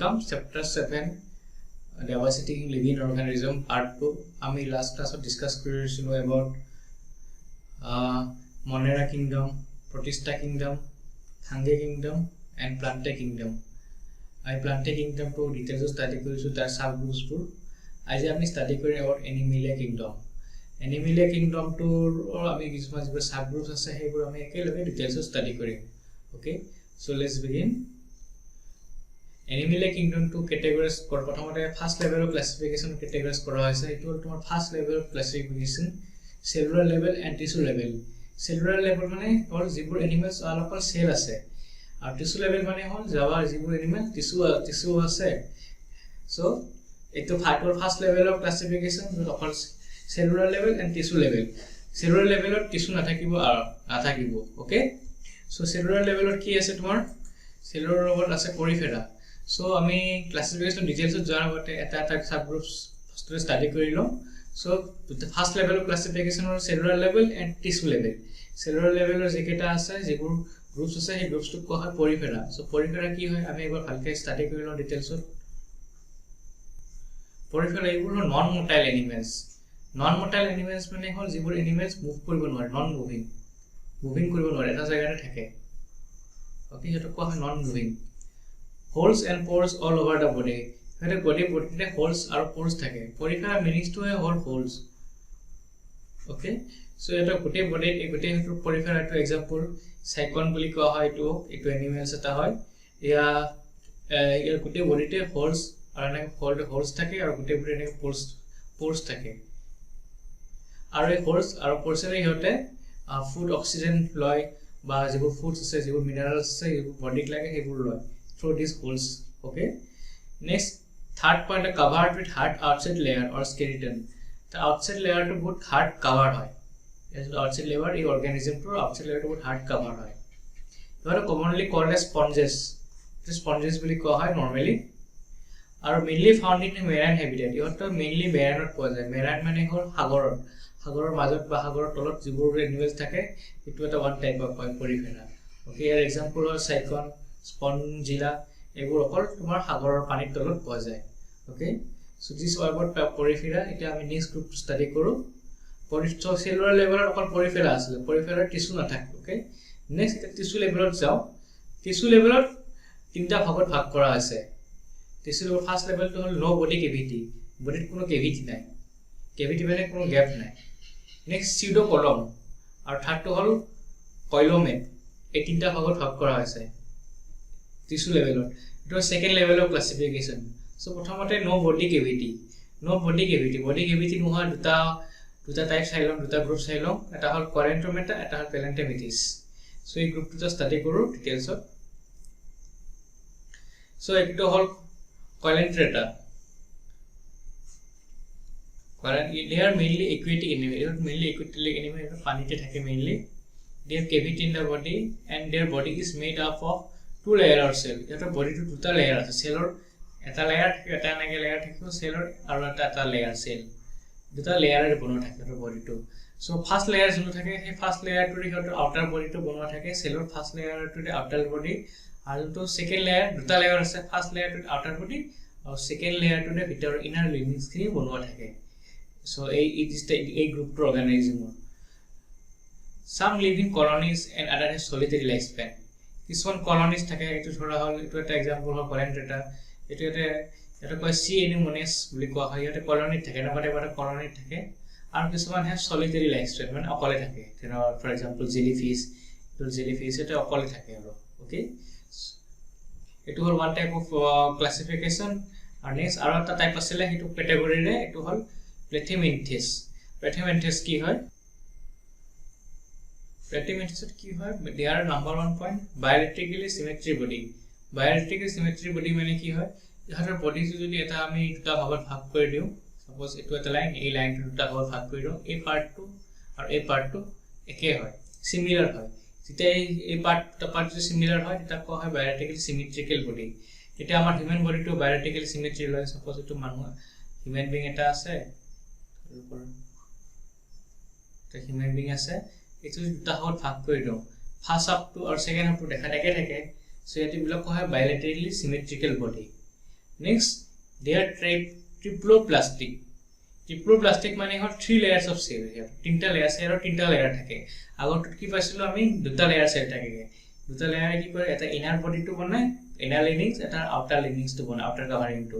Welcome, Chapter 7, Diversity in Living Organism, Part 2. আমি last class discuss কৰিছিলো about Monera Kingdom, Protista Kingdom, Fungi Kingdom, and Plantae Kingdom. I Plantae Kingdom to details study কৰিছো তাৰ subgroups বোৰ. আজি আমি study কৰি about Animalia Kingdom. Animalia Kingdom to আমি কিছুমান যিবোৰ subgroups আছে সেইবোৰ আমি একেলগে details study কৰিম. Okay, so let's begin. Animalia Kingdom to categories প্ৰথমতে first level of classification categories কৰা হৈছে এটো তোমাৰ first level of classification cellular level and tissue level cellular level মানে হল যিবোৰ animals অলপ সেল আছে আৰু tissue level মানে হল যাবা যিবোৰ animal tissue আছে so এটো first level of classification অকল cellular level and tissue level cellular level to tissue নাথাকিব okay so cellular level ত কি আছে তোমাৰ cellular level আছে porifera so আমি classification details জানা বটে এটা subgroups first study কৰিলো so the first level of classification or cellular level and tissue level cellular level er যেকেটা আছে যেবোৰ groups আছে সেই groups টো কোৱা হয় porifera so porifera কি হয় আমি এবাৰ ভালকে study কৰিলো details porifera এগুলো non motile animals মানে হল যেবোৰ animals move কৰিব নোৱাৰে non moving কৰিব নোৱাৰে এটা জায়গাতে থাকে okay যেটো কোৱা হয় non moving holes and pores all over the body মানে bodyতে holes আৰু pores থাকে porifera meanings to a holes okay so এটা গোটে body গোটে হেতু porifera to example cyclone বুলি কোৱা হয় এটো animals এটা হয় ইয়াৰ গোটে bodyতে holes আৰু এনে holes থাকে আৰু গোটে bodyতে pores থাকে আৰু এই holes আৰু pores এৰ হতে food oxygen লয় বা যিবোৰ foods আছে যিবোৰ minerals আছে এইবোৰ বডিক লাগে সেইবোৰ লয় through these holes okay next third point covered with hard outside layer or skeleton the outside layer to good hard cover hoy as outside layer এই organism to outside layer to good hard cover hoy they are commonly called as sponges the sponges বুলি কোৱা হয় normally আৰু mainly found in marine habitat ইহত mainly marine ত পোৱা যায় marine মানে হল সাগৰৰ মাজত বা সাগৰৰ তলত যিবোৰ animals থাকে এটো এটা one type of porifera okay your example hall cyclone spongilla এবোৰ অকল তোমাৰ সাগৰৰ পানীৰ তলত পোৱা যায় okay so this all about porifera এটা আমি next group study কৰো cellular level অকল porifera আছে porifera টিস্যু নাথাকে okay next tissue level যাও tissue level তিনটা ভাগত ভাগ কৰা আছে tissue level first level to hall no body cavity বডিত কোনো cavity নাই cavity মানে কোনো গ্যাপ নাই next pseudo column আৰু থাৰ্ড to হল coilomate এই তিনটা ভাগত ভাগ কৰা আছে tissue level it was second level of classification so প্ৰথমতে no body cavity body cavity নোহোৱা দুটা টাইপ চাইলম দুটা গ্ৰুপ চাইলম এটা হল coelenterata এটা হল phalanstematys so এই গ্ৰুপটো ষ্টাডি কৰো ডিটেইলছ so এইটো হল coelenterata they are mainly aquatic animal পানীতে থাকে mainly they have cavity in the body and their body is made up of two layer of cell এটা body to দুটা layer আছে cellৰ এটা layer থাকে এটা নাগে layer থাকে cellৰ আৰু এটা layer cell দুটা layer এৰ বনোৱা থাকে এটা body to so first layer যোনটো থাকে সেই first layer to ৰ outer body to বনোৱা থাকে cellৰ first layer to outer body আৰু তো second layer দুটা layer আছে first layer to outer body আৰু second layer to ভিতৰ inner living খিনি বনোৱা থাকে so it is the a group to organism some live in colonies and other have solitary lifespan কিছুমান colonies থাকে এটো ধৰা হল এটো এটা एग्जांपल হল coelenterata এটা কয় sea anemones বুলি কোৱা হয় এটা colony থাকে না এটা colony থাকে আৰু কিছুমান have solitary lifespan মানে অকলে থাকে for example jellyfish এটা অকলে থাকে আৰু okay এটো হল one type of classification আৰু next আৰু এটা টাইপ আছে হেতু ক্যাটাগৰী ৰে এটো হল Platyhelminths কি হয় Platyhelminths কি হয় they are number 1 point bilaterally symmetry body মানে কি হয় ইহতৰ বডি যদি এটা আমি দুটা ভাগত ভাগ কৰি দিও সাপোজ এটো এটা লাইন এই লাইনটো দুটা ভাগত ভাগ কৰি দিও এই পাৰ্টটো আৰু এই পাৰ্টটো একে হয় সিমিলাৰ হয় যেতিয়া এই পাৰ্টটো সিমিলাৰ হয় এটা কোৱা হয় bilaterally symmetrical body এটা আমাৰ হিউম্যান বডিটো bilaterally symmetry লয় সাপোজ এটো মানুহ হিউম্যান বিং এটা আছে তো হিউম্যান বিং আছে এটো দুটা ভাগত ভাগ কৰি দিও ফাৰ্স্ট হাফটো আৰু সেকেন্ড হাফটো দেখা থাকে সো এটি ব্লক হয় bilaterally symmetrical body Next, they are triploplastic. Triploplastic মানে হল 3 layers of cell here. তিনটা লেয়ার সেল আর তিনটা লেয়ার থাকে। আগত কি পাইছিলো আমি দুটা লেয়ার সেল থাকে। দুটা লেয়ারে কি কৰে এটা ইনার বডি টু বনায়, ইনার লিনিংস এটা আউটার লিনিংস টু বনায়, আউটার কভারিং টু।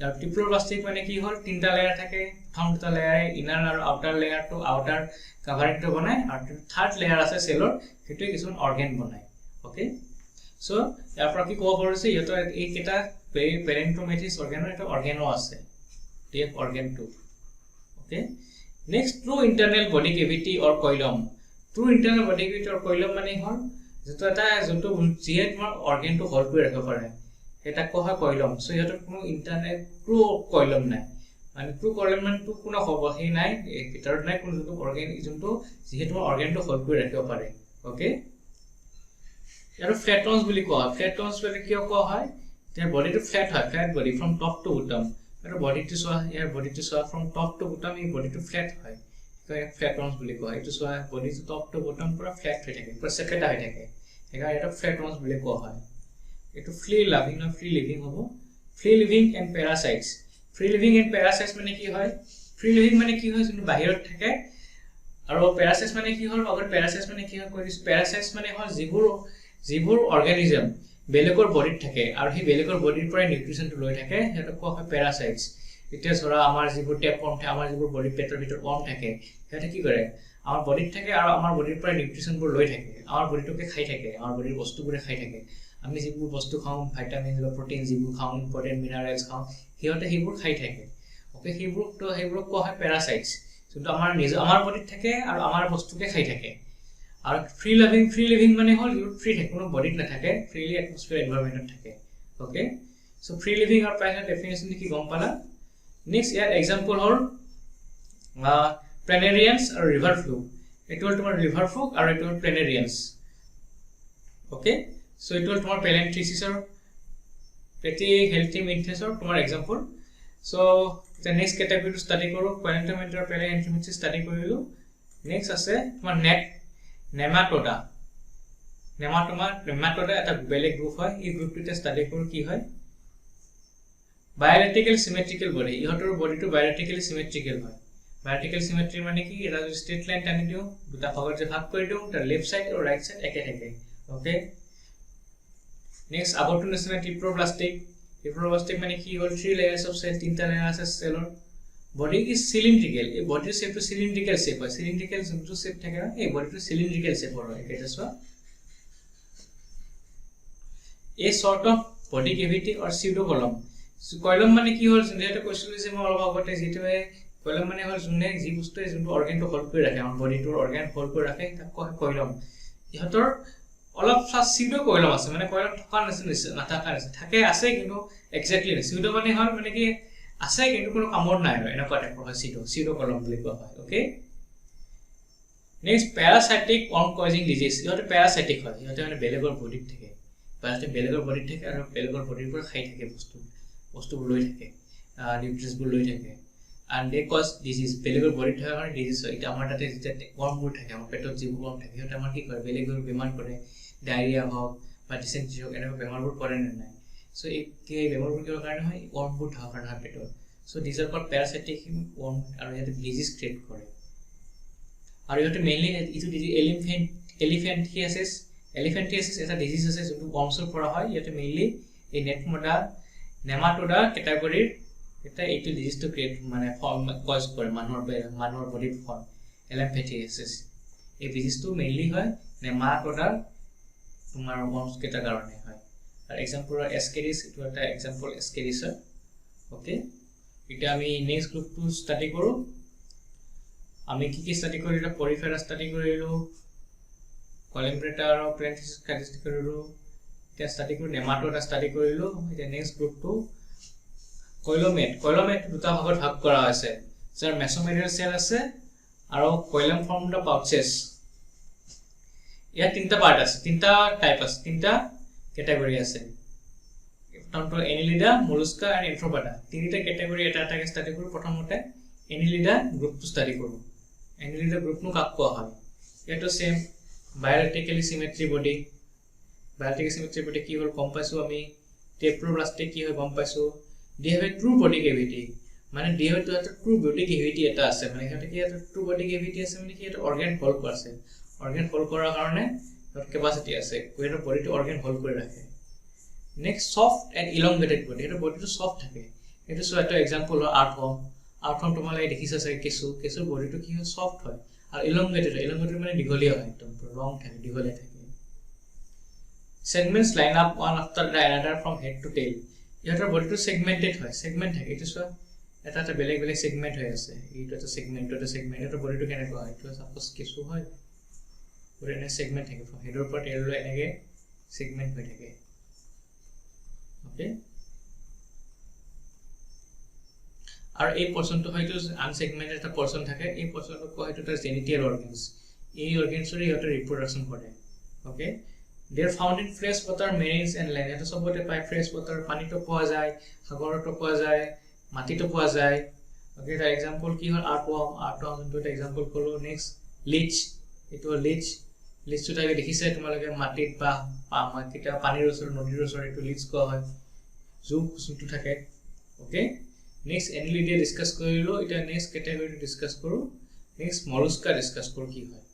আর ট্রিপ্লোপ্লাস্টিক মানে কি হল তিনটা লেয়ার থাকে, প্রথম দুটা লেয়ারে ইনার আর আউটার লেয়ার টু আউটার কভারিং টু বনায়, আর থার্ড লেয়ার আছে সেলৰ সেইটো কিছুমান অৰ্গান বনায়। ওকে, সো ইয়াৰ পৰা কি ক'ব পাৰিছে ইহঁতৰ এই কেটা পেৰেন্টোমেটিস অৰ্গানৰ এটা অর্গানো আছে, TF organ two. Okay, next, true internal body cavity or coilum. True internal body cavity or coilum মানে হল যেটো এটা যেটো জিয়ে তোমাৰ অৰ্গানটো হোল্ড কৰি ৰাখিব পাৰে, এটা কোৱা coilum। সো ইয়াৰ কোনো ইন্টাৰনাল ট্ৰু coilum নাই, মানে ট্ৰু coilum মানে তো কোনো হ'ব হে নাই, ভিতৰত নাই কোনো যেটো অৰ্গান যেটো জিয়ে তোমাৰ অৰ্গানটো হোল্ড কৰি ৰাখিব পাৰে। ওকে, ইয়াৰ ফ্ল্যাটনস বুলি কোৱা হয়। ফ্ল্যাটনস মানে কিয় কোৱা হয়, their body to flat হয়, flat body from top to bottom। এটা বডি টু সোয়া, ইয়াৰ বডি টু সোয়া ফ্রম টপ টু বটম, এই বডি টু ফ্ল্যাট হয়, ফ্ল্যাটনস বুলি কোৱা হয়। এইটো সোয়া বডি টু টপ টু বটম পুৰা ফ্ল্যাট হৈ থাকে, পুৰা সেপেটা হৈ থাকে, সেইকাৰণে এটা ফ্ল্যাটনস বুলি কোৱা হয়। এইটো ফ্রি লিভিং না ফ্রি লিভিং হ'ব। Free living and parasites. Free living and parasites মানে কি হয়, ফ্রি লিভিং মানে কি হয় যোনটো বাহিৰত থাকে, আৰু প্যাৰাসাইটস মানে কি হ'ল, আগৰ প্যাৰাসাইটস মানে কি হয় কৈ দিছো। প্যাৰাসাইটস মানে হ'ল যিবোৰ অৰ্গানিজম বেলেগৰ বডিত থাকে আৰু সেই বেলেগৰ বডিৰ পৰা নিউট্ৰিশনটো লৈ থাকে, সেইটো কোৱা হয় প্যাৰাসাইটস। এতিয়া ধৰা আমাৰ যিবোৰ টেপ ফৰ্ম থাকে, আমাৰ যিবোৰ বডি পেটৰ ভিতৰত ফৰ্ম থাকে, সিহঁতে কি কৰে আমাৰ বডিত থাকে আৰু আমাৰ বডিৰ পৰা নিউট্ৰিশনবোৰ লৈ থাকে, আমাৰ বডিটোকে খাই থাকে, আমাৰ বডিৰ বস্তুবোৰে খাই থাকে। আমি যিবোৰ বস্তু খাওঁ, ভিটামিন বা প্ৰটিন যিবোৰ খাওঁ, ইম্পৰ্টেন্ট মিনাৰেলছ খাওঁ, সিহঁতে সেইবোৰ খাই থাকে। ওকে, সেইবোৰক কোৱা হয় প্যাৰাসাইটস, যোনটো আমাৰ বডিত থাকে আৰু আমাৰ বস্তুকে খাই থাকে। আর ফ্রি লিভিং মানে হল ইউ ফ্রি থাকে, কোনো বডিত না থাকে, ফ্রিলি এটমসফিয়ার এনवायरमेंटত থাকে। ওকে, সো ফ্রি লিভিং আর প্যারাসাইট ডেফিনেশন কি গম পালা। নেক্সট ইয়াৰ এক্সাম্পল হল প্লেনেরিয়ান্স আর রিভার ফ্লু। এটো হল তোমার রিভার ফ্লু আর এটো হল প্লেনেরিয়ান্স। ওকে, সো এটো হল তোমার প্যালেন্থ্ৰিসিসৰ প্ৰেটি হেলথি মিথেছৰ তোমাৰ এক্সাম্পল। সো এটা নেক্সট ক্যাটাগৰিটো স্টাডি কৰো, প্যালেন্থোমেট্ৰি আৰু প্যালেন্থ্ৰিসিস স্টাডি কৰিলো। নেক্সট আছে তোমাৰ নেমাটোডা। নেমাটোডা এটা বেলেগ গ্ৰুপ হয়, এই গ্ৰুপটোতে স্টাডি কৰো কি হয়। বায়োলেট্ৰিক্যাল সিমেট্ৰিক্যাল বডি, ইহঁতৰ বডিটো বায়োলেট্ৰিক্যালি সিমেট্ৰিক্যাল হয়। বায়োলেট্ৰিক্যাল সিমেট্ৰি মানে কি, এটা যদি স্ট্ৰেট লাইন টানি দিও, দুটা ভাগত যে ভাগ কৰি দিও, তাৰ লেফট সাইড আৰু ৰাইট সাইড একে থাকে। ওকে, নেক্সট আগৰটো নিচিনা ট্ৰিপ্লোপ্লাস্টিক। ট্ৰিপ্লোপ্লাস্টিক মানে কি হ'ল, 3 লেয়াৰ্স অফ সেল, তিনটা লেয়াৰ আছে সেলৰ। বডি ইজ সিলিন্ড্ৰিক্যাল, এই বডিৰ শেপটো সিলিন্ড্ৰিক্যাল শেপ হয়। সিলিন্ড্ৰিক্যাল যোনটো শেপ থাকে না, এই বডিটো সিলিন্ড্ৰিক্যাল শেপৰ হয়। এটা চোৱা, a sort of body cavity or pseudocolum. So column মানে কি হ'ল, যেটা কৈছিল যে মই অলপ আগতে, যেটোৱে column মানে হ'ল যোনে যি বস্তুৱে যোনটো অৰ্গানটো হোল্ড কৰি ৰাখে, আমাৰ বডিটোৰ অৰ্গান হোল্ড কৰি ৰাখে, তাক কয় column। ইহঁতৰ অলপ pseudo column আছে, মানে column থকা নিচিনা নাথাকা নিচিনা থাকে, আছে কিন্তু এক্স্যাক্টলি নাই। pseudo মানে হ'ল মানে কি আছে কিন্তু কোনো কামত নাই, এনেকুৱা টাইপৰ হয় pseudo column বুলি কোৱা হয়। Okay, next parasitic worm causing disease. ইহঁতে প্যাৰাসাইটিক হয়, ইহঁতে মানে বেলেগৰ বডিত থাকে, প্যাৰাসাইট বেলেগৰ বডিত থাকে আৰু বেলেগৰ বডিৰ পৰা খাই থাকে, বস্তুবোৰ লৈ থাকে, নিউট্ৰিয়েন্টছবোৰ লৈ থাকে। and they cause disease, বেলেগৰ বডিত থকা কাৰণে ডিজিজ হয়। এটা আমাৰ তাতে যেতিয়া ওয়াৰ্মবোৰ থাকে, আমাৰ পেটত যিবোৰ ওয়াৰ্ম থাকে, সিহঁতে আমাৰ কি কৰে, বেলেগৰ বেমাৰ কৰে, ডায়েৰিয়া হওক বা ডিসেন্ট্ৰি হওক, এনেকুৱা বেমাৰবোৰ কৰে নে নাই। সো এই বেমাৰবোৰ কিহৰ কাৰণে হয়, ওয়াৰ্মবোৰ থকাৰ কাৰণে হয় পেটত। So these are called parasitic worm, আৰু ইহঁতে ডিজিজ ক্ৰিয়েট কৰে। আৰু ইহঁতে মেইনলি ইটো ডিজিজ এলিফেন্টিয়াসিস এটা ডিজিজ আছে, যোনটো ওয়াৰ্মছৰ পৰা হয়। ইহঁতে মেইনলি এই নেমাটোডা ক্যাটাগৰিৰ এটা এইটো ডিজিজটো ক্ৰিয়েট মানে কজ কৰে মানুহৰ বডিত ফৰ্ম, এলিফেন্টিয়াসিস। এই ডিজিজটো মেইনলি হয় নেমাটোডা তোমাৰ ওয়াৰ্মছ কেইটাৰ কাৰণে হয়। আৰু এক্সাম্পল এস্কেৰিছ, এইটো এটা এক্সাম্পল এস্কেৰিছৰ। ওকে, এটা আমি নেক্সট গ্ৰুপটো স্টাডি কৰো। আমি কি স্টাডি কৰিলো, পৰিফেৰা স্টাডি কৰিলো, কলিম্ব্ৰেটা আৰু প্লেন্থিস স্টাডি কৰিলো, এতিয়া স্টাডি কৰি নেমাটোডা স্টাডি কৰিলো। এতিয়া নেক্সট গ্ৰুপটো কইলোমেট দুটা ভাগত ভাগ কৰা আছে, যাৰ মেসোমেৰিয়াল সেল আছে আৰু কইলম ফৰ্ম দ্য পাউচেস। ইয়াত তিনটা পাৰ্ট আছে, তিনটা টাইপ আছে, তিনটা ক্যাটাগৰি আছে। প্ৰথমটো এনিলিডা, মলুস্কা এন্ড এন্থ্ৰোপোডা। তিনিটা ক্যাটাগৰি এটা স্টাডি কৰো। প্ৰথমতে এনিলিডা গ্ৰুপটো স্টাডি কৰো। এনিলিডা গ্ৰুপনো কাক কোৱা হয়, এটো same bilaterally symmetry body. Bilateral symmetry body কি হ'ল গম পাইছো আমি, ট্রিপ্লোপ্লাস্টিক কি হয় গম পাইছো, they have a true body cavity মানে they have a true body cavity এটা আছে মানে এখানে কি এটা true body cavity আছে মানে কি এটা organ hold করছে organ hold করার কারণে এর ক্যাপাসিটি আছে এটা বডিটো organ hold করে রাখে next soft and elongated body এটা বডিটো সফট থাকে এটা সো একটা एग्जांपल হল আর্থম তোমালে দেখিছা চাই কেসুৰ বডিটো কি হয় সফট হয় আর elongated মানে দীঘলীয়া হয় একদম লং থাকে দীঘলীয়া থাকে segments line up one after the another from head to tail ইহতৰ বডিটো সেগমেন্টেড হয় সেগমেন্ট থাকে এটা সো এটা বেলেগ সেগমেন্ট হৈ আছে এইটো এটা সেগমেন্ট এটা বডিটো কেনেকুৱা হয় এটা সাপোজ কেসু হয় ওৰে এনে সেগমেন্ট থাকে from head পৰা tail লৈ এনেকে সেগমেন্ট হৈ থাকে ওকে আর এই পোরশনটো হয়তো আনসেগমেন্টেড একটা পোরশন থাকে এই পোরশনটো কয় হয়তো তার জেনিটাল অর্গানস এই অৰ্গানসৰে ইহতৰ ৰিপ্ৰডাকশন কৰে okay they are found in fresh water marines and land এটা সবতে পায় fresh water পানীটো পোৱা যায় সাগৰটো পোৱা যায় মাটিটো পোৱা যায় ওকে তাৰ एग्जांपल কি হ'ল আৰ্টওয়াৰ্ম যোনটো एग्जांपल কলো নেক্সট লিচ এটো লিচটো তাকে দেখিছে তোমালোকে মাটিত বা মাটিটা পানীৰ ওচৰত নদীৰ ওচৰত এটো লিচ কোৱা হয় জুটো থাকে ওকে নেক্সট এনিলিডিয়া ডিসকাস কৰিলো এটা নেক্সট ক্যাটাগৰি ডিসকাস কৰো নেক্সট মলস্কা ডিসকাস কৰো কি হয়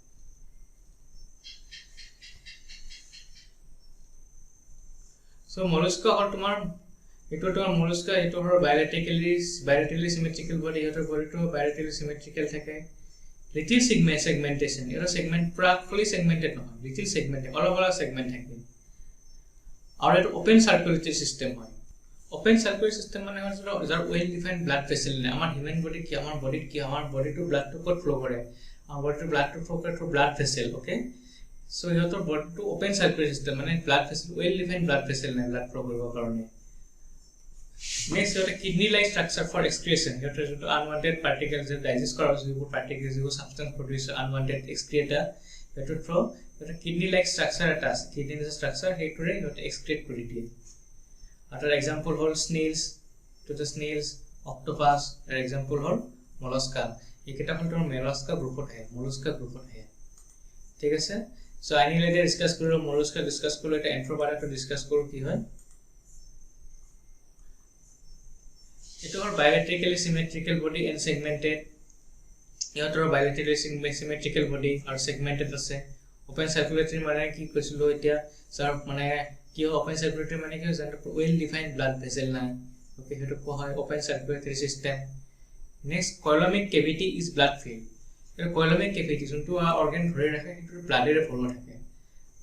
সো মলস্কা হল তোমাৰ মলস্কা এটো হল bilaterally symmetrical body এটাৰ বডিটো bilaterally symmetrical থাকে লিটিল segmentation এটা সেগমেন্ট পুৰা ফুলি সেগমেন্টেড নহয় লিটিল সেগমেন্ট অলপ সেগমেন্ট থাকে আৰু এটা ওপেন সাৰ্কুলেটৰি সিস্টেম হয় ওপেন সাৰ্কুলেটৰি সিস্টেম মানে হল যাৰ ওয়েল ডিফাইন্ড ব্লাড ভেসেল নাই আমাৰ হিউম্যান বডি কি আমাৰ বডিটো ব্লাডটো কত ফ্লো কৰে আমাৰ বডিটো ব্লাডটো ফ্লো কৰে through blood vessel okay so ইহতৰ বডিটো ওপেন সার্কুলেটরি সিস্টেম মানে blood vessel well defined blood vessel নাই ব্লাড ফ্লো কৰিবৰ কাৰণে নেক্সট এটা কিডনি লাইক স্ট্ৰাকচাৰ ফৰ এক্সক্ৰিয়েশন এটা যেটো আনওয়ান্টেড পাৰ্টিকেলস যে ডাইজেস্ট কৰা হয় যেবোৰ পাৰ্টিকেলস যেবোৰ সাবস্টেন্স প্ৰডিউস আনওয়ান্টেড এক্সক্ৰিয়েটা এটা থ্ৰো এটা কিডনি লাইক স্ট্ৰাকচাৰ এটা আছে কিডনি স্ট্ৰাকচাৰ হেটোৰে এটা এক্সক্ৰিয়েট কৰি দিয়ে আটাৰ एग्जांपल হল স্নেলস অক্টোপাস এৰ एग्जांपल হল মলস্কা এইকেইটা হল তোমাৰ মলস্কা গ্ৰুপত আহে ঠিক আছে সো আইনিলেডে ডিসকাস কৰিলো মলস্কা ডিসকাস কৰিলো এটা এন্থ্ৰোপাডাটো ডিসকাস কৰো কি হয় It is bilaterally symmetrical body and segmented. ইহতৰ bilaterally symmetrical body আৰু segmented আছে open circulatory মানে কি কৈছিলো এতিয়া স্যাৰ মানে কি open circulatory মানে কি জানো well defined blood vessel নাই ওকে হেটো কোৱা হয় open circulatory system next coilomic cavity is blood filled এই coilomic cavity যোনটো organ ধৰি ৰাখে সেইটো ব্লাডেৰে ভৰ্তি থাকে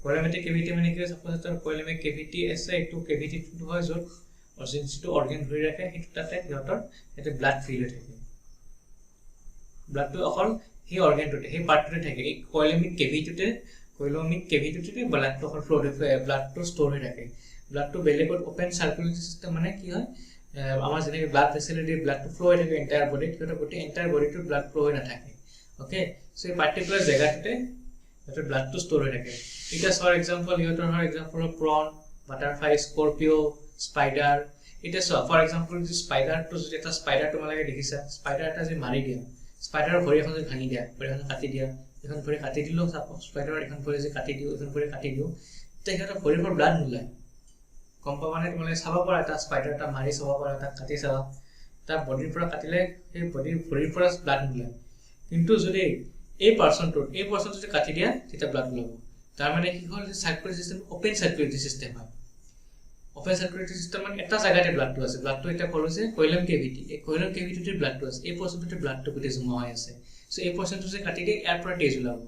coilomic cavity মানে কি সাপোজ তাৰ coilomic cavity আছে এইটো cavity টো হয় য'ত অসিনটো অর্গান ধৰি ৰাখে হেতু তাতে ইহতৰ এটা ব্লাড ফিল হৈ থাকে ব্লাডটো অকল হে অৰ্গানটোতে হে পাৰ্টটোতে থাকে এই কোইলমিক কেভিটিতে ব্লাডটো অকল ফ্লো হৈ ব্লাডটো ষ্ট'ৰ হৈ থাকে ব্লাডটো বেলেগত ওপেন সাৰ্কুলেটৰি সিস্টেম মানে কি হয় আমাৰ যেনে ব্লাড ফেসিলিটি ব্লাডটো ফ্লো হৈ থাকে এন্টায়াৰ বডিত কিটা গোটে এন্টায়াৰ বডিটো ব্লাড ফ্লো হৈ নাথাকে ওকে সো এই পাৰ্টিকুলাৰ জায়গাটোতে এটা ব্লাডটো ষ্ট'ৰ হৈ থাকে এটা ফৰ এক্সাম্পল ইহতৰ example prawn butterfly Scorpio spider এটা সো ফৰ এক্সাম্পল যে স্পাইডাৰটো যদি এটা স্পাইডাৰ তোমালোকে দেখিছা স্পাইডাৰটা যে মাৰি দিয়া স্পাইডাৰৰ ভৰি এখন যে ভাঙি দিয়া ভৰি এখন কাটি দিয়া এখন ভৰি কাটি দিলো স্পাইডাৰৰ এখন ভৰি যে কাটি দিও এখন ভৰি কাটি দিও তেখেতৰ ভৰিৰ পৰা ব্লাড নোলায় কম মানে তোমালোকে চাব পৰা এটা স্পাইডাৰটা মাৰি চাব পৰা এটা কাটি চাবা তাৰ বডিৰ পৰা কাটিলে সেই ভৰিৰ পৰা ব্লাড নোলায় কিন্তু যদি এই পাৰ্সনটো যদি কাটি দিয়া তেতিয়া ব্লাড ওলাব তাৰ মানে কি হ'ল যে circulatory system open circulatory system হয় ওপেন সার্কুলেটরি সিস্টেম মানে এটা জায়গাতে ব্লাডটো আছে ব্লাডটো এটা কলো যে কোইলম কেভিটি এই কোইলম কেভিটিতে ব্লাডটো আছে এই পোরশনটোতে ব্লাডটো গোটে জমা হৈ আছে সো এই পোরশনটো যে কাটি দিয়ে ইয়াৰ পৰা তেজ ওলাব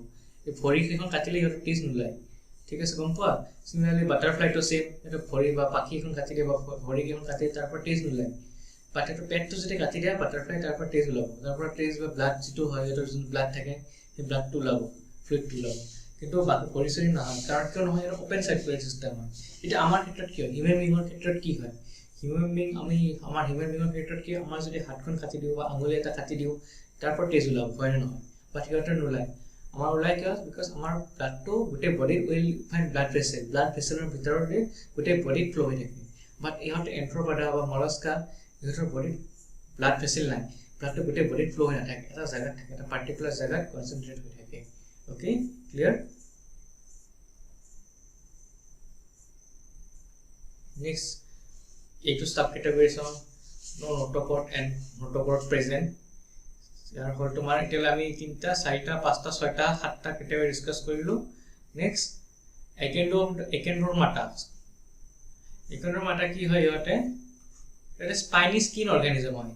এই ভৰি এখন কাটিলে ইহৰ তেজ নোলায় ঠিক আছে গম পোৱা সিমিলাৰলি বাটাৰফ্লাইটো সেম এটা ভৰি বা পাখি এখন কাটি দিয়ে বা ভৰি এখন কাটি তাৰ পৰা তেজ নোলায় বাটাৰটো পেটটো যদি কাটি দিয়া বাটাৰফ্লাই তাৰ পৰা তেজ ওলাব তাৰ পৰা তেজ বা ব্লাড যেটো হয় এটাৰ যোন ব্লাড থাকে সেই ব্লাডটো ওলাব ফ্লুইডটো ওলাব কিন্তু বাকি পৰিচয় নহয় কাৰণ কিয় নহয় এটা ওপেন সাৰ্কুলেটৰি সিস্টেম হয় এটা আমাৰ ক্ষেত্ৰত কি হয় হিউম্যান বিংৰ ক্ষেত্ৰত কি হয় হিউম্যান বিং আমাৰ হিউম্যান বিংৰ ক্ষেত্ৰত কি আমাৰ যদি হাতখন কাটি দিও বা আঙুলি এটা কাটি দিও তাৰ পৰা তেজ ওলাব হয় নহয় বা ঠিকতে নোলায় আমাৰ ওলাই কিয় বিকজ আমাৰ ব্লাডটো গোটে বডিৰ ওয়েল ডিফাইন্ড ব্লাড ভেসেলৰ ভিতৰতে গোটে বডিত ফ্লো হৈ থাকে বাট ইহত এন্থ্ৰোপডা বা মলস্কা ইহতৰ বডিত ব্লাড ভেসেল নাই ব্লাডটো গোটে বডিত ফ্লো হৈ নাথাকে এটা জায়গাত থাকে এটা পার্টিকুলার জায়গাত কনসেন্ট্রেট হৈ থাকে ওকে ক্লিয়ার next এইটো sub categories no notochord and notochord present. ইয়াৰ হ'ল তোমাৰ এতিয়া আমি 3টা 4টা 5টা 6টা 7টা কেটেগৰি ডিসকাস কৰিলো নেক্সট একেন্ড্ৰোৰ মাটা কি হয় ইহতে এটা স্পাইনি স্কিন অৰ্গানিজম হয়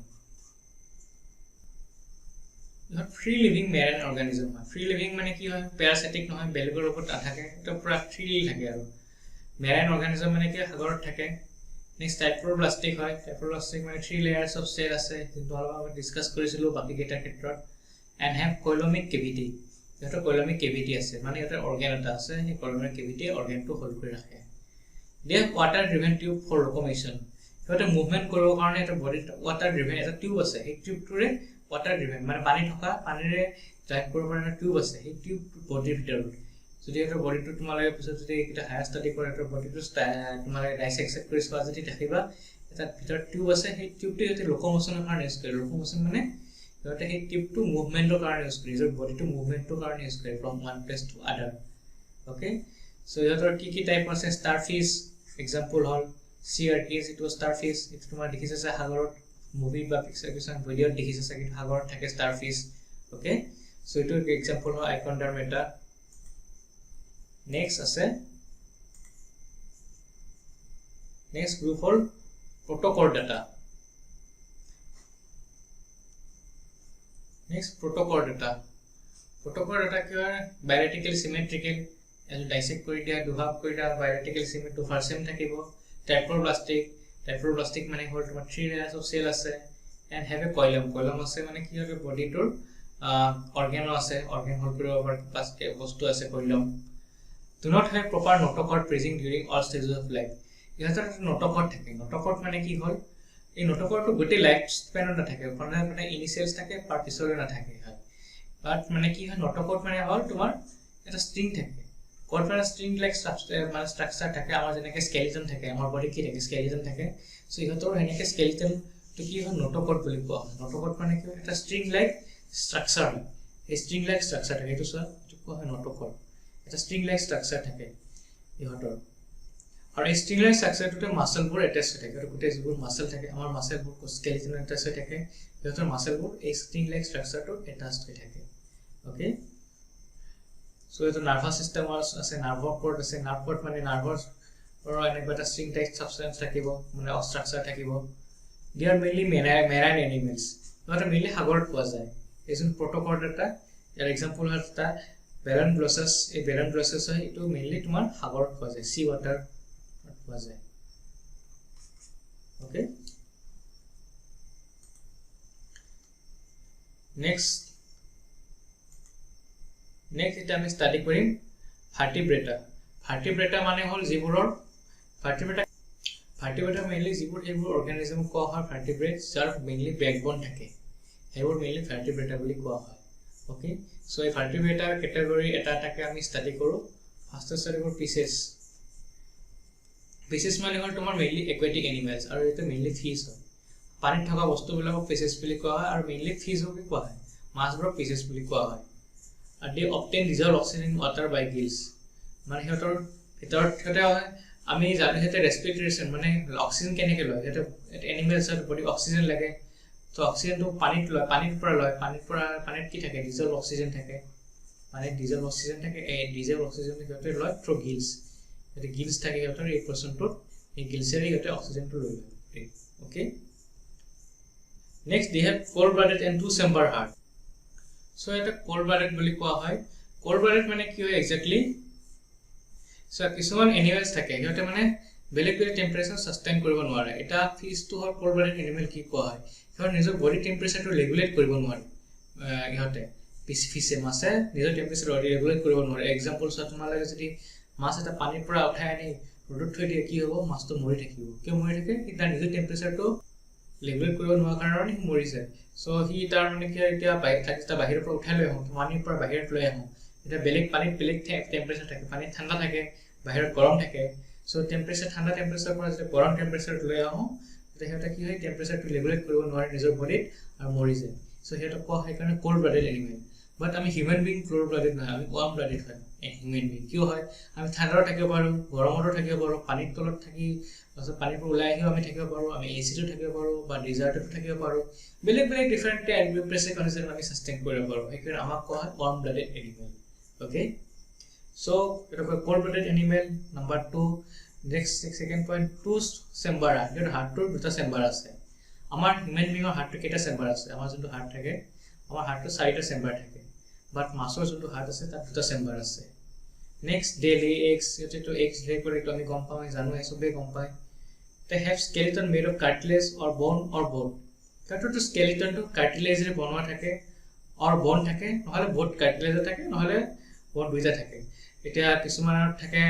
ইহত ফ্ৰী লিভিং মেৰাইন অৰ্গানিজম হয় ফ্ৰী লিভিং মানে কি হয় প্যাৰাসাইটিক নহয় বেলেগৰ ওপৰত নাথাকে এটা পুৰা ফ্ৰীলি থাকে আৰু মেৰাইন অৰ্গানিজম মানে কি সাগৰত থাকে নেক্সট টাইপ্ৰোপ্লাস্টিক হয় টাইপ্ৰোপ্লাস্টিক মানে 3 লেয়াৰ্স অফ সেল আছে যেটো আমি ডিসকাস কৰিছিলো বাকি কেইটা ক্ষেত্ৰত এন্ড হ্যাভ কোইলোমিক কেভিটি এটা কোইলোমিক কেভিটি আছে মানে এটা অৰ্গান এটা আছে এই কোইলোমিক কেভিটি অৰ্গানটো হোল্ড কৰি ৰাখে they water driven tube for locomotion এটা মুভমেন্ট কৰিব কাৰণে এটা বডি ওয়াটাৰ ড্ৰিভেন এটা টিউব আছে এই টিউবটোৰে ওয়াটাৰ ড্ৰিভেন মানে পানী থকা পানীৰে ড্ৰাইভ কৰিব পৰা টিউব আছে এই টিউব বডিৰ ভিতৰত যদি এটা বডিটো তোমালৈ পিছত যদি এটা হায়াৰ ষ্টাডি কৰে এটা বডিটো তোমালৈ ডাইসেক্ট কৰি চোৱা যদি দেখিবা এটা ভিতৰত টিউব আছে সেই টিউবটো এটা লোকোমোশনৰ কাৰণে ইউজ কৰে লোকোমোশন মানে এটা সেই টিউবটো মুভমেন্টৰ কাৰণে ইউজ কৰে নিজৰ বডিটো মুভমেন্টৰ কাৰণে ইউজ কৰে ফ্ৰম ওয়ান প্লেস টু আদাৰ ওকে সো ইহতৰ কি টাইপ আছে স্টাৰফিশ এক্সাম্পল হল সিআৰকিস ইটো স্টাৰফিশ ইটো তোমাৰ দেখিছে সাগৰত মুভি বা পিকচাৰ কিছুমান ভিডিঅ দেখিছে চাগে সাগৰত থাকে স্টাৰফিশ ওকে সো ইটো এক্সাম্পল হয় আইকনডাৰমেটা নেক্সট আছে নেক্সট গ্ৰুপ হল প্ৰটোকৰ্ড ডাটা নেক্সট প্ৰটোকৰ্ড ডাটা কি হয় বায়োলজিক্যাল সিমেট্ৰিক্যাল এজ ডাইসেক্ট কৰি দিয়া দুভাগ কৰি দিয়া বায়োলজিক্যাল সিমেট্ৰি ফাৰসেম থাকিব টাইপ্ৰোপ্লাস্টিক মানে হল তোমাৰ 3 লেয়াৰ্স অফ সেল আছে এন্ড হ্যাভ এ কইলম আছে মানে কি হয় বডিটোৰ অৰ্গানো আছে অৰ্গান হোল্ড কৰিব পৰা প্লাস্টিক বস্তু আছে কইলম do not have proper notochord present during all stages of life ইহতৰ notochord থাকে notochord মানে কি হল এই notochordটো গোটেই লাইফ স্প্যানত নাথাকে মানে ইনিশিয়ালস থাকে পাৰ্টিসলে নাথাকে হয় বাট মানে কি হয় notochord মানে হল তোমাৰ এটা স্ট্ৰিং থাকে কৰ্পৰা স্ট্ৰিং লাইক স্ট্ৰাকচাৰ থাকে আমাৰ যেনেকৈ স্কেলিটন থাকে আমাৰ বডি কি থাকে স্কেলিটন থাকে সো ইহতৰ এনেকৈ স্কেলিটন তো কি হয় notochord বুলি কোৱা হয় notochord মানে কি এটা স্ট্ৰিং লাইক স্ট্ৰাকচাৰ এই স্ট্ৰিং লাইক স্ট্ৰাকচাৰ থাকে এইটো কোৱা হয় notochord এটা স্ট্ৰিং লাইক স্ট্ৰাকচাৰ থাকে ইহতৰ আৰু এই স্ট্ৰিং লাইক স্ট্ৰাকচাৰটোতে মাসলবোৰ এটাচ হৈ থাকে আৰু গোটেই যিবোৰ মাসল থাকে আমাৰ মাসলবোৰ স্কেলিটন এটাচ হৈ থাকে ইহতৰ মাসলবোৰ এই স্ট্ৰিং লাইক স্ট্ৰাকচাৰটো এটাচ হৈ থাকে ওকে সো এটা নাৰ্ভাস সিস্টেম আছে নাৰ্ভ কৰ্ড আছে নাৰ্ভ কৰ্ড মানে নাৰ্ভৰ এনেকুৱা এটা স্ট্ৰিং টাইপ সাবস্টেন্স থাকিব মানে স্ট্ৰাকচাৰ থাকিব দে আৰ মেইনলি মেৰাইন এনিমেলস এটা মেইনলি সাগৰত পোৱা যায় এজন প্ৰটোকৰ্ড এটা ইয়াৰ এক্সাম্পল হ'ল এটা বেলন ব্লছাস এই বেলন ব্লছাস হয় এটো মেইনলি তোমাৰ সাগৰত পোৱা যায় সি ওয়াটাৰ পোৱা যায় ওকে নেক্সট এটা আমি স্টাডি কৰিম ভাৰ্টিব্ৰেটা মানে হল যিবোৰৰ ভাৰ্টিব্ৰেটা মেইনলি যিবোৰ এইবোৰ অৰ্গানিজম কোৱা হয় ভাৰ্টিব্ৰেট যাৰ মেইনলি বেকবোন থাকে সেইবোৰ মেইনলি ভাৰ্টিব্ৰেটা বুলি কোৱা হয় ওকে সো এই ভাৰ্টিব্ৰেটা ক্যাটাগৰি এটা আমি স্টাডি কৰো ফাৰ্স্ট স্টাডি কৰো ফিশেছ মানে হল তোমাৰ মেইনলি একুয়াটিক এনিমেলস আৰু এটা মেইনলি ফিশ হয় পানীত থকা বস্তুবিলাকক ফিশেছ বুলি কোৱা হয় আৰু মেইনলি ফিশ বুলি কোৱা হয় মাছবোৰক ফিশেছ বুলি কোৱা হয় and they obtain dissolved oxygen in water by gills মানে হেতৰ ভিতৰত হয় আমি জানো হেতে ৰেসপিৰেশন মানে অক্সিজেন কেনেকৈ লয় হেতে এনিমেলছৰ বডি অক্সিজেন লাগে তো অক্সিজেনটো পানীত লয় পানীত কি থাকে ডিজলভ অক্সিজেন থাকে মানে ডিজলভ অক্সিজেন থাকে এই ডিজলভ অক্সিজেন হেতে লয় থ্ৰু গিলস হেতে গিলস থাকে হেতৰ এই পাৰ্সনটো এই গিলসেৰে হেতে অক্সিজেনটো লৈ লয় okay next they have cold blooded and two chamber heart so এটা কোল্ড ব্লাডেড বুলি কোৱা হয় কোল্ড ব্লাডেড মানে কি হয় এক্স্যাক্টলি সো কিছুমান এনিমেলস থাকে ইহতে মানে বেলেগ টেম্পাৰেচাৰ সাস্টেইন কৰিব নোৱাৰে এটা ফিশটো হল কোল্ড ব্লাডেড এনিমেল কি কোৱা হয় ইহৰ নিজৰ বডি টেম্পাৰেচাৰটো ৰেগুলেট কৰিব নোৱাৰে ইহতে ফিশে মাছে নিজৰ টেম্পাৰেচাৰ ৰেগুলেট কৰিব নোৱাৰে এক্সাম্পল সো তোমালোকে যদি মাছ এটা পানীৰ পৰা উঠাই আনি ৰ'দত থৈ দিয়ে কি হ'ব মাছটো মৰি থাকিব কিয় মৰি থাকে এটা নিজৰ টেম্পাৰেচাৰটো লেগুলেট কৰিব নোৱাৰা কাৰণে মৰি যায় সো হি তাৰ মানে কি এতিয়া বাহিৰৰ পৰা উঠাই লৈ আহো পানীৰ পৰা বাহিৰত লৈ আহো এটা বেলেগ পানীত বেলেগ টেম্পাৰেচাৰ থাকে পানী ঠাণ্ডা থাকে বাহিৰত গৰম থাকে সো টেম্পাৰেচাৰ ঠাণ্ডা টেম্পাৰেচাৰ পৰা যদি গৰম টেম্পাৰেচাৰ লৈ আহো তেতিয়া কি হয় টেম্পাৰেচাৰটো ৰেগুলেট কৰিব নোৱাৰে নিজৰ বডিত আৰু মৰি যায় সো হেটো কোৱা হয় কাৰণে কোল্ড ব্লাডেড এনিমেল বাট আমি হিউম্যান বিং ক্লোৰ ব্লাডেড নহয়, আমি ৱাৰ্ম ব্লাডেড হয় হিউম্যান বিং। কিয় হয়? আমি ঠাণ্ডাত থাকিব পাৰোঁ, গৰমতো থাকিব পাৰোঁ, পানীৰ তলত থাকি তাৰপিছত পানীৰ পৰা ওলাই আহিও আমি থাকিব পাৰোঁ, আমি এচিটো থাকিব পাৰোঁ বা ডিজাৰ্টতো থাকিব পাৰোঁ, বেলেগ বেলেগ ডিফাৰেণ্ট টেম্পাৰেচাৰ কণ্ডিশ্যন আমি সাষ্টেইন কৰিব পাৰোঁ। সেইকাৰণে আমাক কোৱা হয় warm blooded animal. Okay, so' এটা কয় cold blooded animal. Number 2, next second point, 2 chamber. ইয়াৰ হাৰ্টটোৰ 2টা চেম্বাৰ আছে। আমাৰ হিউম্যান বিঙৰ হাৰ্টটো কেইটা চেম্বাৰ আছে? আমাৰ যোনটো হাৰ্ট থাকে, আমাৰ হাৰ্টটো 4টা চেম্বাৰ থাকে, বাট মাছৰ যোনটো হাৰ্ট আছে তাত 2টা চেম্বাৰ আছে। নেক্সট দে লে এগছ, সিহঁতেতো এগছ লে কৰে, এইটো আমি গম পাওঁ, জানো, চবেই গম পায়। They have skeleton made of cartilage or bone or both. সিহঁতৰটো স্কেলিটনটো কাৰ্টিলেজেৰে বনোৱা থাকে or বন থাকে, নহ'লে বহুত কাৰ্টিলেজৰ থাকে, নহ'লে বন দুইটা থাকে। এতিয়া কিছুমানৰ থাকে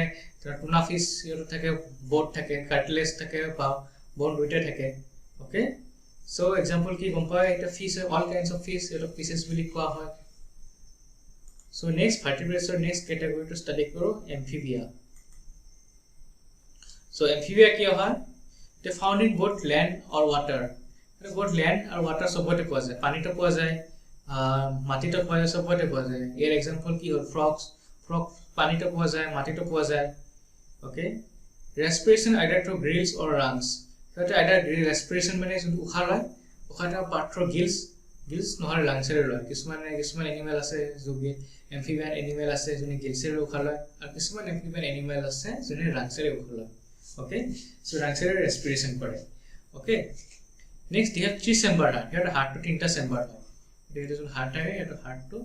টুনা ফিছ, সিহঁতৰ থাকে বট থাকে, কাৰ্টিলেজ থাকে বা বন দুইটা থাকে। অ'কে, চ' এক্সাম্পল কি গম পায়? এটা ফিছ হয়, অল কাইণ্ডছ অফ ফিছ, সিহঁতক ফিছেছ বুলি কোৱা হয়। চ' নেক্সট ভাৰ্টিব্ৰেটছৰ নেক্সট কেটেগৰীটো ষ্টাডি কৰোঁ, এমফিবিয়া। চ' এমফিবিয়া কি হয়? They found in both land or water. both land আৰু water চবতে পোৱা যায়, পানীতো পোৱা যায়, মাটিতো পোৱা যায়, চবতে পোৱা যায়। ইয়াৰ এক্সাম্পল কি হ'ল? ফ্ৰগ পানীতো পোৱা যায়, মাটিতো পোৱা যায়। অ'কে, ৰেস্পিৰেশ্যন আইডাৰ থ্ৰু গ্ৰিলছ অৰ ৰাংছ। সিহঁতে আইডাৰ ৰেস্পিৰেশ্যন মানে যোনটো উশাহ লয়, উশাহটো পাৰ্ট থ্ৰু গিলছ নহ'লে লাংছেৰে লয়। কিছুমান এনিমেল আছে, যোনে এমফিবিয়ান এনিমেল আছে যোনে গিলছেৰে উশাহ লয়, আৰু কিছুমান এমফিবিয়ান এনিমেল আছে যোনে লাংছেৰে উশাহ লয়। অ'কে, চ' লাংছেৰে ৰেস্পিৰেশ্যন কৰে। Okay, next they have 3 chamber heart. সিহঁতৰ হাৰ্টটো 3টা চেম্বাৰ হয়। এইটো যোন হাৰ্ট থাকে, সিহঁতৰ হাৰ্টটো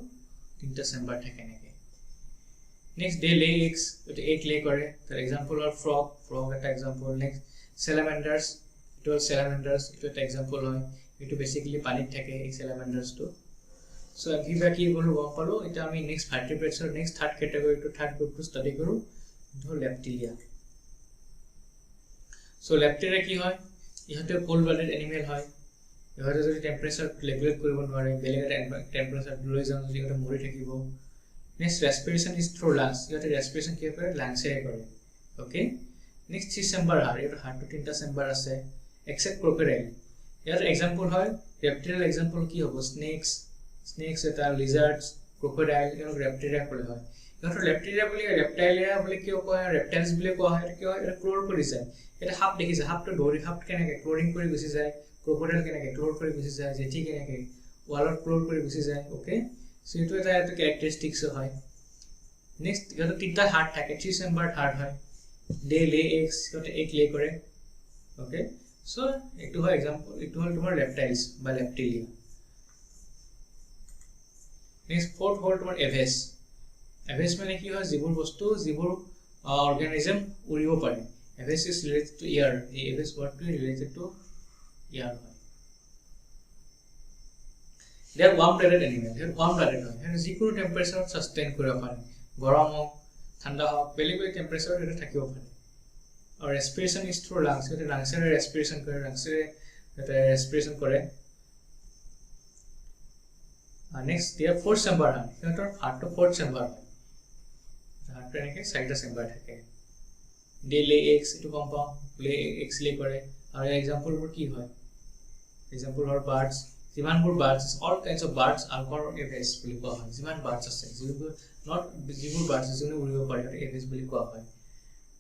3টা চেম্বাৰ থাকে এনেকৈ। নেক্সট দে লে এগছ, এইটো এগ লে কৰে। তাৰ এক্সাম্পল হ'ল ফ্ৰগ এটা এক্সাম্পল। নেক্সট চেলামেণ্ডাৰ্ছ, এইটো হ'ল চেলামেণ্ডাৰ্ছ, এইটো এটা এক্সাম্পল হয়। এইটো বেচিকেলি পানীত থাকে, এই চেলামেণ্ডাৰ্ছটো। চ' এমফিবিয়া কি ক'লোঁ গম পালোঁ। এতিয়া আমি নেক্সট ভাৰ্টিব্ৰেটছৰ নেক্সট থাৰ্ড কেটেগৰীটো, থাৰ্ড গ্ৰুপটো ষ্টাডি কৰোঁ, এইটো হ'ল ৰেপ্টিলিয়া। চ' ৰেপ্টিলিয়া কি হয়? ইহঁতে কোল্ড ব্লাডেড এনিমেল হয়। ইহঁতে যদি টেম্পাৰেচাৰ ৰেগুলেট কৰিব নোৱাৰে, বেলেগ এটা টেম্পাৰেচাৰ লৈ যাওঁ যদি ইহঁতে মৰি থাকিব। Next respiration is through lungs. ইহঁতে ৰেস্পিৰেশ্যন কি কৰে? লাংছেৰে কৰে। Okay, next 3 chamber heart. ইহঁতৰ হাৰ্টটো 3টা চেম্বাৰ আছে, এক্সেপ্ট ক্ৰকডাইল। ইয়াৰ এক্সাম্পল হয় ৰেপ্টিলিয়াৰ এক্সাম্পল কি হ'ব? স্নেক্স এটা, লিজাৰ্ডছ, ক্ৰকডাইল, ইহঁতক ৰেপ্টিলিয়া ক'লে হয়। ইহঁতৰ ৰেপ্টিলিয়া বুলি কিয় কোৱা হয়? ৰেপ্টাইলছ বুলি কোৱা হয়। কিয়? এটা ক্ল'ৰ কৰি যায়। এটা সাপ দেখিছে, সাপটো সাপ কেনেকৈ ক্ল'ৰিং কৰি গুচি যায়, ক্ৰকডাইল কেনেকৈ ক্ল'ৰ কৰি গুচি যায়, জেঠি কেনেকৈ ৱালত ক্ল'ৰ কৰি গুচি যায়। অ'কে, চ' এইটো এটা কেৰেক্টাৰিষ্টিক্স হয়। নেক্সট ইহঁতৰ 3টা হাৰ্ট থাকে, 3 চেম্বাৰ হাৰ্ট হয়। দে লে এগছ, সিহঁতে এগ লে কৰে। অ'কে, চ' এইটো হয় এক্সাম্পল, এইটো হ'ল তোমাৰ ৰেপ্টাইলছ বা ৰেপ্টিলিয়া। নেক্সট ফ'ৰ্থ হ'ল তোমাৰ এভেছ। এভেছ মানে কি হয়? যিবোৰ অৰ্গেনিজম উৰিব পাৰে। এভেছ ইজ ৰিলেটেড টু এয়াৰ। এই এভেছ ৱৰ্ডটো ৰিলেটেড টু এয়াৰ হয়। দে আৰ ৱাৰ্ম ব্লাডেড এনিমেল। সিহঁত ৱাৰ্ম ব্লাডেড হয়। সিহঁতে যিকোনো টেম্পাৰেচাৰত সাষ্টেইন কৰিব পাৰে, গৰম হওক, ঠাণ্ডা হওক, বেলেগ বেলেগ টেম্পাৰেচাৰত সিহঁতে থাকিব পাৰে। আৰু ৰেস্পিৰেশ্যন ইজ থ্ৰু লাংছ। সিহঁতে লাংছেৰে ৰেস্পিৰেশ্যন কৰে, নেক্সট দে আৰ 4 চেম্বাৰ হাৰ্ট। সিহঁতৰ হাৰ্টটো 4th চেম্বাৰ হয়। হাৰ্টটো এনেকৈ 4টা চেম্বাৰ থাকে। দে লে এগছ, এইটো গম পাওঁ, এগছ লে কৰে। আৰু এক্সাম্পলবোৰ কি হয়? এক্সাম্পল হ'ল বাৰ্ডছ। যিমানবোৰ birds, all kinds of birds are called Aves বুলি কোৱা হয়। যিমান বাৰ্ডছ আছে, যিবোৰ বাৰ্ডছ যোনে উৰিব পাৰে, সিহঁতক এভেছ বুলি কোৱা হয়।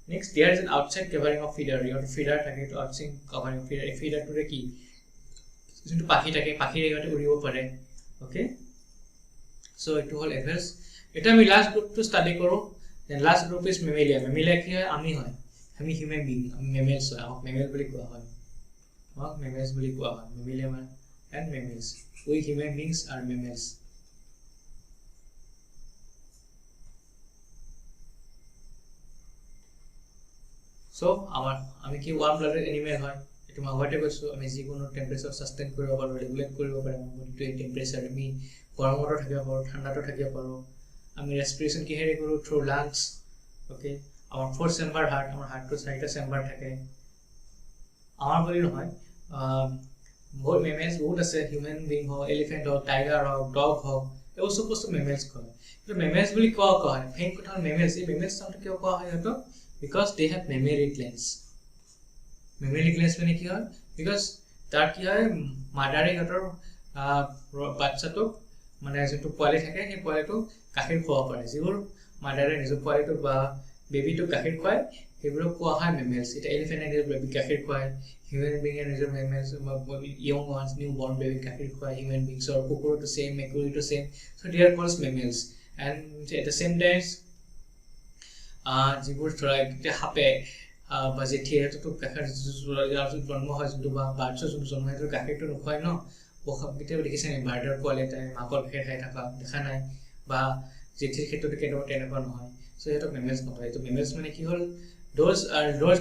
Next there is an outside covering of feather. ইহঁতৰ ফিডাৰ থাকে, এইটো আউটছাইড কাভাৰিং অফ ফিডাৰ। এই ফিডাৰটোৰে কি? যোনটো পাখি থাকে, পাখিৰে ইহঁতে উৰিব পাৰে। অ'কে, চ' এইটো হ'ল এভেছ। এতিয়া আমি লাষ্ট গ্ৰুপটো ষ্টাডি কৰোঁ। Last group is Mammalia. Mammalia কি হয়? আমি হয়, আমি হিউমেন বিং, আমি মেমেলছ হয়। আমাক মেমেল বুলি কোৱা হয়, মেমেলিয়া মানে and mammals. We human beings are mammals. So আমি কি ৱাৰ্ম ব্লাডেড এনিমেল হয়? এইটো মই আগতে কৈছোঁ, আমি যিকোনো টেম্পাৰেচাৰ সাষ্টেইন কৰিব পাৰোঁ, ৰেগুলেট কৰিব পাৰোঁ। আমাৰ বডিটো এই টেম্পাৰেচাৰ, আমি গৰমতো থাকিব পাৰোঁ, ঠাণ্ডাতো থাকিব পাৰোঁ। আমি ৰেস্পিৰেশ্যন কিহেৰে কৰোঁ? Through lungs. অ'কে, আমাৰ 4th চেম্বাৰ হাৰ্ট। আমাৰ হাৰ্টটো 4টা চেম্বাৰ থাকে। আমাৰ বুলি নহয়, বহুত মেমেলছ বহুত আছে। হিউমেন বিং হওক, এলিফেণ্ট হওক, টাইগাৰ হওক, ডগ হওক, এইবোৰ চব বস্তু মেমেলছ কয়। কিন্তু মেমেলছ বুলি কিয় কোৱা হয়? মেইন কথা হ'ল মেমেলছ। এই মেমেলছ নামটো কিয় কোৱা হয় সিহঁতক? Because they have mammary glands. Mammary glands মানে কি হয়? বিকজ তাৰ কি হয়, মাদাৰে সিহঁতৰ বাচ্চাটোক মানে যোনটো পোৱালি থাকে সেই পোৱালিটো গাখীৰ খুৱাব পাৰে যিবোৰ মাদাৰে নিজৰ পোৱালিটোক বা বেবিটোক গাখীৰ খুৱায় সেইবোৰক কোৱা হয় মেমেলছ এতিয়া এলিফেণ্টে নিজৰ বেবিক গাখীৰ খুৱায় হিউমেন বিঙে নিজৰ মেমেলছ ইয়ং ওৱান্স নিউ বৰ্ণ বেবিক গাখীৰ খুৱায় হিউমেন বিংছৰ কুকুৰটো ছেম মেকুৰীটো same so' they are called mammals and at the same times যিবোৰ ধৰা এতিয়া সাপে বা জেঠীয়েটোতো গাখীৰ জন্ম হয় যোনটো বা বাৰ্ডছৰ যোনটো জন্ম হয় সেইটো গাখীৰটো নোখোৱায় ন কেতিয়াবা দেখিছে নেকি বাৰ্ডৰ পোৱালি এটাই মাকৰ গাখীৰ খাই থকা দেখা নাই বা জেঠীৰ ক্ষেত্ৰতো কেতিয়াবা তেনেকুৱা নহয় চ' সিহঁতক মেমেলছ নকয় এইটো মেমেলছ মানে কি হ'ল those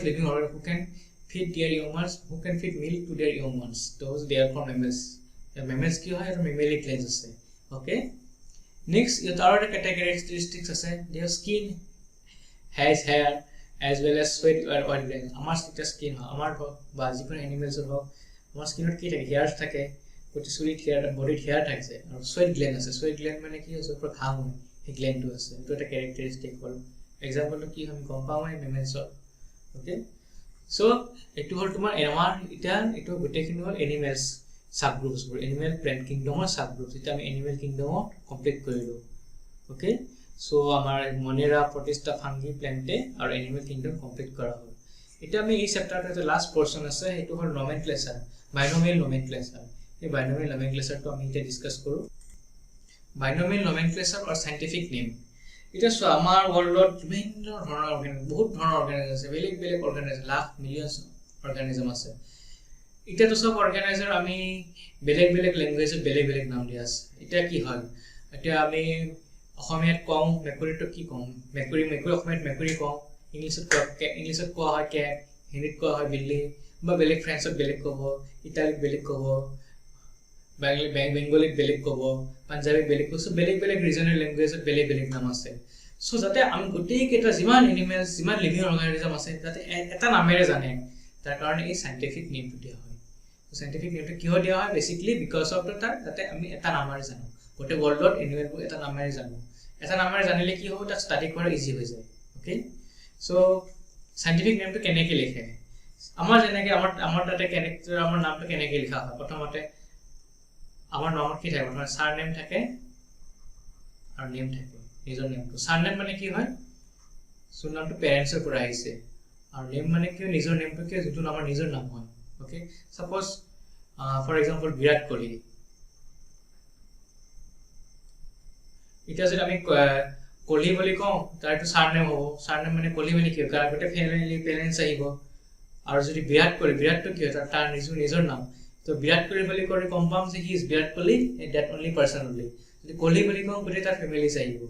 living or who can feed their young ones who can feed milk to their young ones those they are called mammals mammals কি হয় এটা mammalic glands আছে okay next ইয়াৰ এটা characteristics আছে their skin has hair as well as sweat or oil glands আমাৰ skin হয় আমাৰ বা যিকোনো এনিমেলছৰ হওক আমাৰ স্কিনত কি থাকে হেয়াৰ থাকে গোটেই চুলিত হেয়াৰ বডিত হেয়াৰ থাকে আৰু sweat gland আছে sweat gland মানে কি হৈছে পুৰা ঘাম হয় সেই গ্লেণ্ডটো আছে এইটো এটা characteristic হ'ল এক্সাম্পলটো কি আমি গম পাওঁ মেমেলছৰ ওকে চ' এইটো হ'ল তোমাৰ আমাৰ এতিয়া এইটো গোটেইখিনি হ'ল এনিমেলছ সাব গ্ৰুপছবোৰ এনিমেল প্লেন্ট কিংডমৰ সাব গ্ৰুপছ এতিয়া আমি এনিমেল কিংডমত কমপ্লিট কৰিলোঁ ওকে চ' আমাৰ মনেৰা প্ৰটিষ্টা ফাংগি প্লেন্টে আৰু এনিমেল কিংডম কমপ্লিট কৰা হ'ল এতিয়া আমি এই চেপ্টাৰটোৰ এটা লাষ্ট পৰ্চন আছে সেইটো হ'ল নমেনক্লেচাৰ বাইনমিয়েল নমেনক্লেচাৰ এই বাইনমিয়েল নমেনক্লেচাৰটো আমি এতিয়া ডিছকাছ কৰোঁ বাইনমিয়েল নমেনক্লেচাৰ অৰ চাইণ্টিফিক নেম এতিয়া চোৱা আমাৰ ৱৰ্ল্ডত বিভিন্ন ধৰণৰ বহুত ধৰণৰ অৰ্গেনিজম আছে বেলেগ বেলেগ অৰ্গেনিজম লাখ মিলিয়নছ অৰ্গেনিজম আছে এতিয়াতো চব অৰ্গেনাইজাৰ আমি বেলেগ বেলেগ লেংগুৱেজত বেলেগ বেলেগ নাম দিয়া আছে এতিয়া কি হয় এতিয়া আমি অসমীয়াত কওঁ মেকুৰীটো কি কওঁ মেকুৰী অসমীয়াত মেকুৰী কওঁ ইংলিছত কোৱা হয় কেট হিন্দীত কোৱা হয় বিল্লি বা বেলেগ ফ্ৰেন্সত বেলেগ ক'ব ইটালীত বেলেগ ক'ব বেংগলীত বেলেগ ক'ব পাঞ্জাবীত বেলেগ ক'ব চ' বেলেগ বেলেগ ৰিজনেল লেংগুৱেজত বেলেগ বেলেগ নাম আছে চ' যাতে আমি গোটেইকেইটা যিমান এনিমেলছ যিমান লিভিং অৰ্গেনিজম আছে যাতে এটা নামেৰে জানে তাৰ কাৰণে এই চাইণ্টিফিক নেমটো দিয়া হয় চাইণ্টিফিক নেমটো কিয় দিয়া হয় বেচিকলি বিকজ অফ তাৰ যাতে আমি এটা নামেৰে জানো গোটেই ৱৰ্ল্ডত এনিমেলবোৰ এটা নামেৰে জানো এটা নামেৰে জানিলে কি হ'ব তাক ষ্টাডি কৰা ইজি হৈ যায় অ'কে চ' চাইণ্টিফিক নেমটো কেনেকৈ লিখে আমাৰ যেনেকৈ আমাৰ তাতে আমাৰ নামটো কেনেকৈ লিখা হয় প্ৰথমতে আমাৰ নামত কি থাকে প্ৰথমে ছাৰ নেম থাকে আৰু নেম থাকে নিজৰ নেমটো ছাৰ নেম মানে কি হয় যোন নামটো পেৰেণ্টছৰ পৰা আহিছে আৰু নেম মানে কি হয় নিজৰ নেমটো কি যোনটো আমাৰ নিজৰ নাম হয় okay suppose for example Virat Kohli এতিয়া যদি আমি কোহলি বুলি কওঁ তাৰটো ছাৰ নেম হ'ব ছাৰ নেম মানে কোহলি মানে কি হয় গোটেই ফেমিলি পেৰেণ্টছ আহিব আৰু যদি বিৰাট কোহলিটো কি হয় তাৰ নিজৰ নাম তো বিৰাট কোহলি বুলি কৰি গম পাম যে he is Virat Kohli that only person only যদি কোহলি বুলি কওঁ গোটেই তাৰ ফেমিলিজ আহিব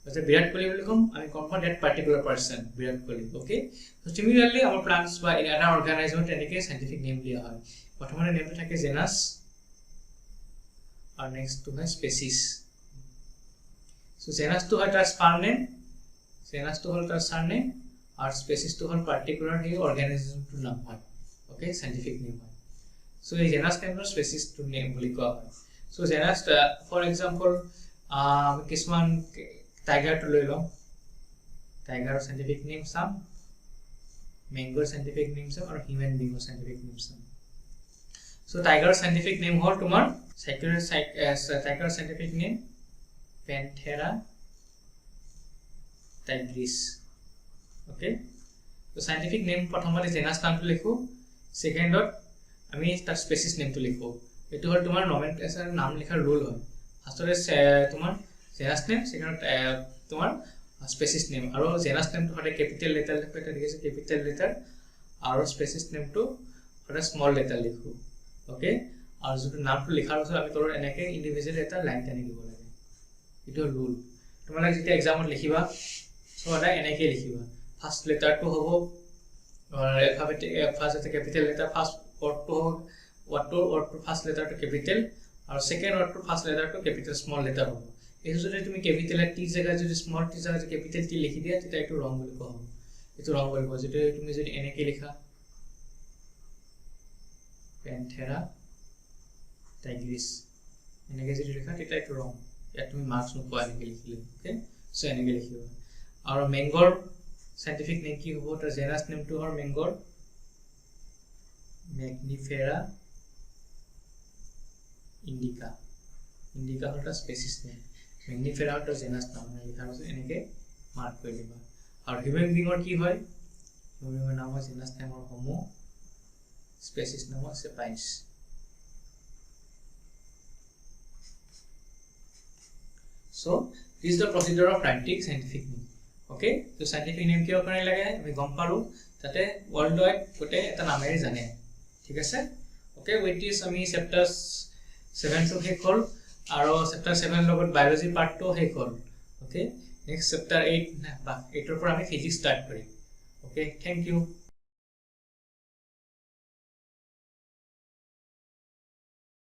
তাৰপিছত বিৰাট কোহলি বুলি ক'ম আমি গম পাম date particular person Virat Kohli okay so' similarly আমাৰ প্লান্টছ বা এটা অৰ্গেনাইজমত তেনেকৈ চাইণ্টিফিক নেম দিয়া হয় প্ৰথমতে নেমটো থাকে জেনাছ আৰু নেক্সটটো হয় স্পেচিছ চ' জেনাছটো হয় তাৰ স্পাৰ নেম জেনাছটো হ'ল তাৰ ছাৰ নেম আৰু স্পেচিছটো হ'ল পাৰ্টিকুলাৰ সেই অৰ্গেনাইজমটোৰ নাম হয় অ'কে চাইণ্টিফিক নেম হয় চ' এই জেনাছ নেমৰ স্পেচিছটোৰ নেম বুলি কোৱা হয় চ' জেনাছ ফৰ এক্সাম্পল কিছুমান টাইগাৰটো লৈ লওঁ টাইগাৰৰ চাইণ্টিফিক নেম চাম মেংগোৰ চাইণ্টিফিক নেম চাম আৰু হিউমেন বিঙৰ চাইণ্টিফিক নেম চাম চ' টাইগাৰৰ চাইণ্টিফিক নেম হ'ল তোমাৰ টাইগাৰৰ scientific name Panthera tigris okay ত' চাইণ্টিফিক নেম প্ৰথমতে জেনাছ নামটো লিখোঁ ছেকেণ্ডত আমি তাৰ স্পেচিছ নেমটো লিখোঁ এইটো হ'ল তোমাৰ নমেনক্লেচাৰ নাম লিখাৰ ৰুল হয় ফাৰ্ষ্টতে তোমাৰ জেনাছ নেম ছেকেণ্ডত তোমাৰ স্পেচিছ নেম আৰু জেনাছ নেমটো সদায় কেপিটেল লেটাৰ লিখোঁ এটা দেখিছোঁ কেপিটেল লেটাৰ আৰু স্পেচিছ নেমটো সদায় স্মল লেটাৰ লিখোঁ অ'কে আৰু যিটো নামটো লিখাৰ পিছত আমি তলত এনেকৈ ইণ্ডিভিজুৱেল এটা লাইন টানি দিব লাগে এইটো হ'ল ৰুল তোমালোকে যেতিয়া এক্সামত লিখিবা সদায় এনেকৈ লিখিবা ফাৰ্ষ্ট লেটাৰটো হ'ব ফাৰ্ষ্ট কেপিটেল লেটাৰ ফাৰ্ষ্ট ৱৰ্ডটো হ'ব ৱৰ্ডটোৰ ফাৰ্ষ্ট লেটাৰটো কেপিটেল আৰু ছেকেণ্ড ৱৰ্ডটোৰ ফাৰ্ষ্ট লেটাৰটো কেপিটেল স্মল লেটাৰ হ'ব এইটো যদি তুমি কেপিটেল টি জেগাত যদি স্মল টি জেগাত কেপিটেল টি লিখি দিয়া তেতিয়া এইটো ৰং বুলি কোৱা হ'ব এইটো ৰং বুলি কোৱা যদি তুমি যদি এনেকৈ লিখা পেন্থেৰা টাইগ্ৰিছ এনেকৈ যদি লিখা তেতিয়া এইটো ৰং ইয়াত তুমি মাৰ্কছ নোপোৱা এনেকৈ লিখিলে অ'কে চ' এনেকৈ লিখিবা আৰু মেংগৰ চাইণ্টিফিক নেম কি হ'ব তাৰ জেনাছ নেমটো হ'ল মেংগৰ মেগনিফেৰা ইণ্ডিকা ইণ্ডিকা হ'ল এটা স্পেচিছ নেম মেগনিফেৰা হ'ল জেনাছ নাম লিখাৰ পাছত এনেকৈ মাৰ্ক কৰি দিবা আৰু হিউমেন বিঙৰ কি হয় হিউমেন বিঙৰ নাম হয় জেনাছ নেমৰ হোমো স্পেচিছ নাম হয় চেপাইন্স so this is the procedure of writing scientific name okay so scientific name কিয় কাৰণে লাগে আমি গম পালো তাতে world wide কোটে এটা নামেৰে জানে ঠিক আছে okay with this আমি chapter 7 to শেষ হ'ল আৰু chapter 7 লগত biology part to শেষ হ'ল okay next chapter 8 বা 8 ৰ পৰা আমি physics start কৰিম okay thank you